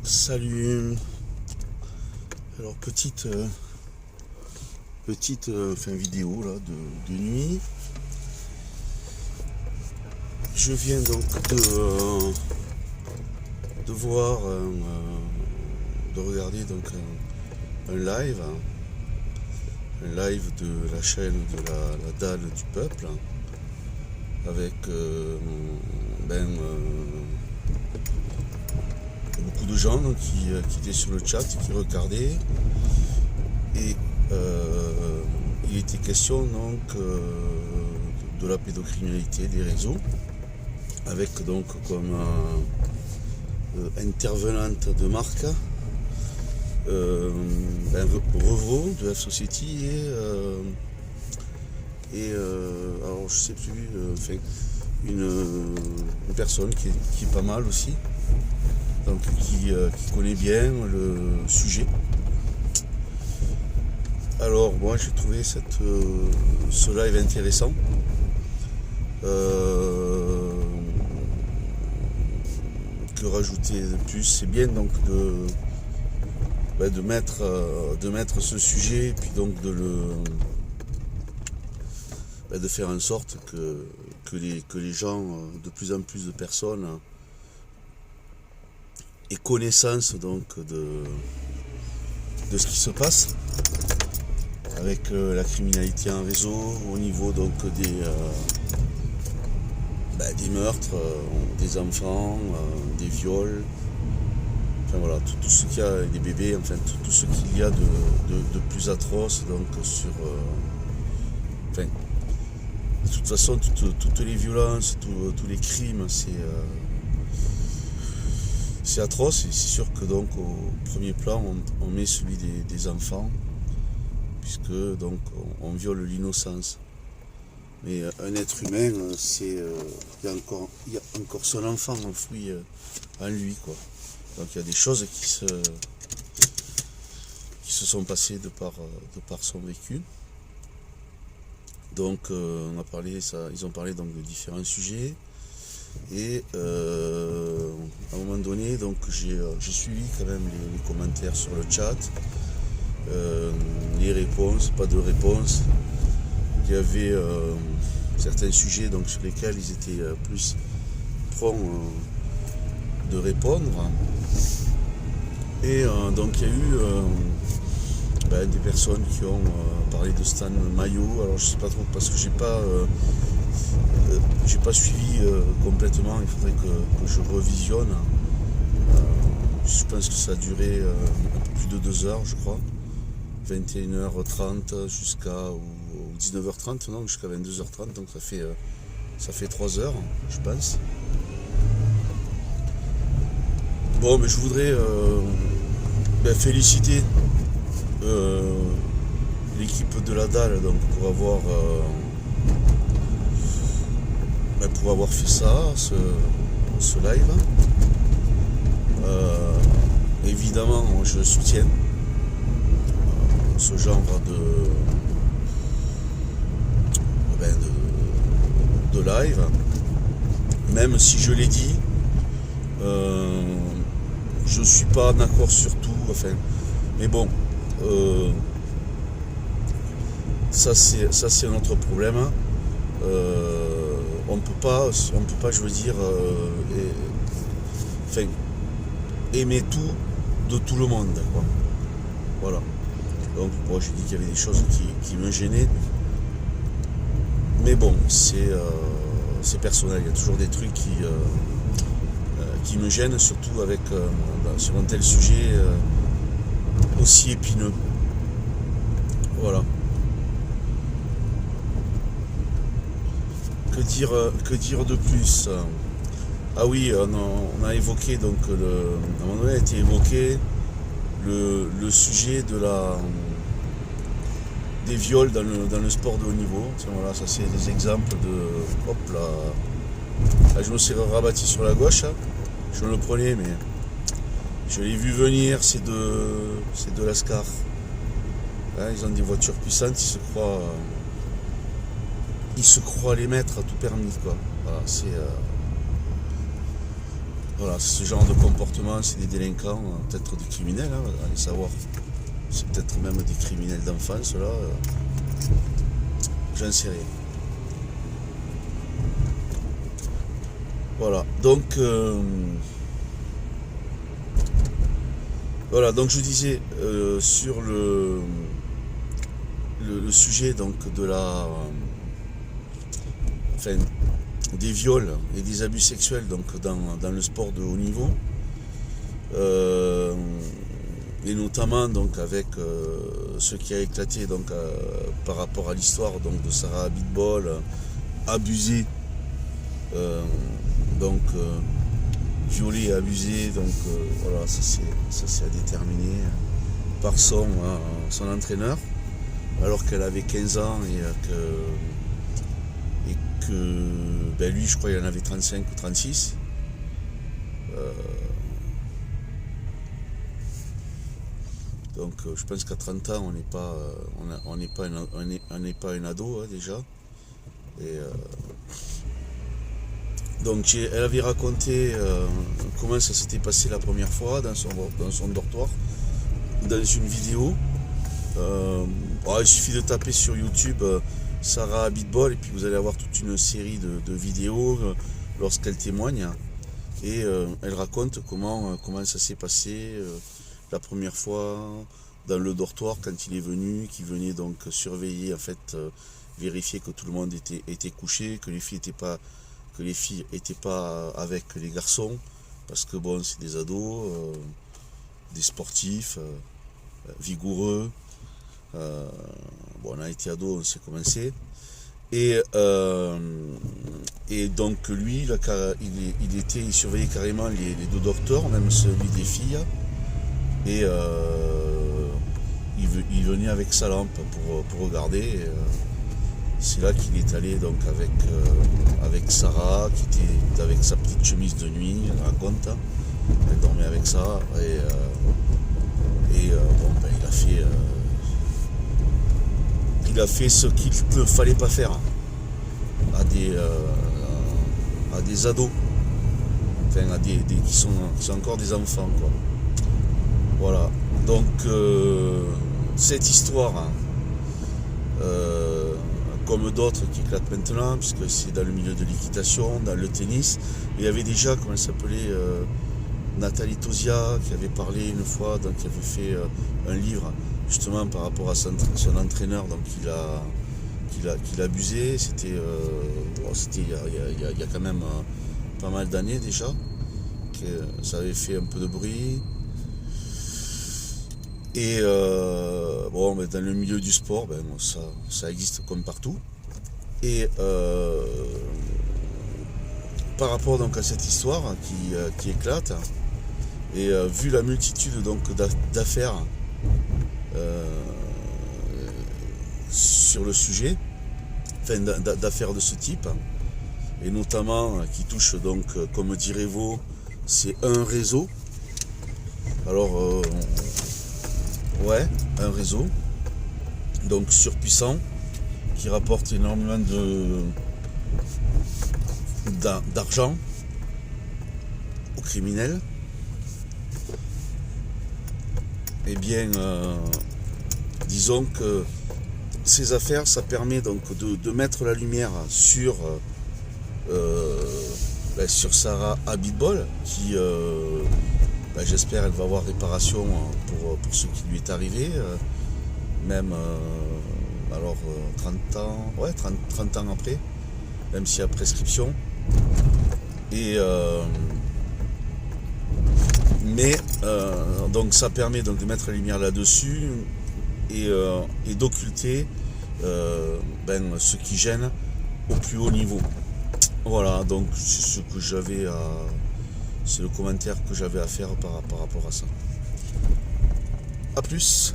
Salut. Alors vidéo là de nuit. Je viens donc de voir de regarder donc un live de la chaîne de la dalle du peuple avec beaucoup de gens donc, qui étaient sur le chat et qui regardaient, et il était question donc de la pédocriminalité des réseaux, avec donc comme intervenante de marque Revaux de F-Society et alors je sais plus, une personne qui est pas mal aussi, donc qui connaît bien le sujet. Alors moi j'ai trouvé ce live intéressant. Que rajouter de plus? C'est bien donc de mettre ce sujet, et puis donc de faire en sorte que les gens, de plus en plus de personnes, aient connaissance donc de ce qui se passe avec la criminalité en réseau, au niveau donc des meurtres, des enfants, des viols, enfin voilà, tout ce qu'il y a, des bébés, enfin tout ce qu'il y a de plus atroce donc sur de toute façon toutes les violences, tous les crimes, c'est atroce, et c'est sûr que donc au premier plan on met celui des enfants, puisque donc on viole l'innocence. Mais un être humain, il y a encore son enfant enfoui en lui, quoi. Donc il y a des choses qui se sont passées de par son vécu. Donc ils ont parlé donc de différents sujets, et à un moment donné donc j'ai suivi quand même les commentaires sur le chat, les réponses, pas de réponses. Il y avait certains sujets donc, sur lesquels ils étaient plus prompts de répondre. Et donc il y a eu des personnes qui ont parlé de Stan Mayo. Alors je sais pas trop, parce que j'ai pas suivi complètement. Il faudrait que je revisionne. Je pense que ça a duré un peu plus de 2 heures, je crois. 21h30 jusqu'à 19h30, non, jusqu'à 22h30, donc ça fait 3 heures, je pense. Bon, mais je voudrais féliciter l'équipe de la dalle donc pour avoir fait ça, ce live. Évidemment, je soutiens ce genre de live, même si je l'ai dit, je suis pas d'accord sur tout, mais bon, ça c'est un autre problème. On peut pas, je veux dire, aimer tout de tout le monde, quoi. Voilà. Donc moi j'ai dit qu'il y avait des choses qui me gênaient. Mais bon, c'est personnel. Il y a toujours des trucs qui me gênent, surtout avec sur un tel sujet aussi épineux. Voilà. Que dire de plus? Ah oui, on a évoqué donc à un moment donné a été évoqué le sujet des viols dans le sport de haut niveau. Tiens, voilà, ça c'est des exemples de... Hop là. Là je me suis rabattu sur la gauche, hein. Je me le prenais, mais je l'ai vu venir, c'est de l'Ascar. Hein, ils ont des voitures puissantes, ils se croient les maîtres à tout permis, quoi. Voilà, Voilà, ce genre de comportement, c'est des délinquants, peut-être des criminels, hein, allez savoir. C'est peut-être même des criminels d'enfance, là. J'en sais rien. Voilà, donc voilà, donc je disais sur le sujet donc de la enfin des viols et des abus sexuels donc dans le sport de haut niveau, et notamment donc avec ce qui a éclaté donc par rapport à l'histoire donc de Sarah Abitbol, abusée, donc violée et abusée, donc voilà, ça c'est à déterminer par son entraîneur, alors qu'elle avait 15 ans et que ben lui je crois il en avait 35 ou 36. Donc je pense qu'à 30 ans on n'est pas un ado, hein, déjà. Et donc elle avait raconté comment ça s'était passé la première fois dans son dortoir, dans une vidéo. Il suffit de taper sur YouTube Sarah Abitbol et puis vous allez avoir toute une série de vidéos lorsqu'elle témoigne. Et elle raconte comment ça s'est passé la première fois dans le dortoir quand il est venu, qui venait donc surveiller, en fait, vérifier que tout le monde était couché, que les filles étaient pas avec les garçons, parce que bon, c'est des ados, des sportifs, vigoureux. Bon, on a été ados, on sait comment c'est. Et donc lui, il surveillait carrément les deux docteurs, même celui des filles. Et il venait avec sa lampe pour regarder. Et, c'est là qu'il est allé donc avec Sarah, qui était avec sa petite chemise de nuit, elle raconte. Elle dormait avec ça. Et bon, ben, il a fait ce qu'il ne fallait pas faire à des ados, enfin qui sont encore des enfants, quoi. Voilà, donc cette histoire, hein, comme d'autres qui éclatent maintenant, puisque c'est dans le milieu de l'équitation, dans le tennis, il y avait déjà, comment elle s'appelait, Nathalie Tauziat, qui avait parlé une fois, donc qui avait fait un livre justement par rapport à son entraîneur, donc qu'il abusait. C'était il y a quand même pas mal d'années déjà, que ça avait fait un peu de bruit. Et bon, mais dans le milieu du sport, ben, ça existe comme partout. Et par rapport donc à cette histoire qui éclate, et vu la multitude donc d'affaires sur le sujet, enfin d'affaires de ce type, et notamment qui touchent donc, comme dirait Vaux, c'est un réseau. Alors ouais, un réseau donc surpuissant qui rapporte énormément d'argent aux criminels. Eh bien, disons que ces affaires, ça permet donc de mettre la lumière sur Sarah Abitbol, qui, j'espère, elle va avoir réparation pour ce qui lui est arrivé, même 30 ans après, même s'il y a prescription. Et donc ça permet donc de mettre la lumière là-dessus et d'occulter ce qui gêne au plus haut niveau. Voilà, donc c'est le commentaire que j'avais à faire par rapport à ça. A plus.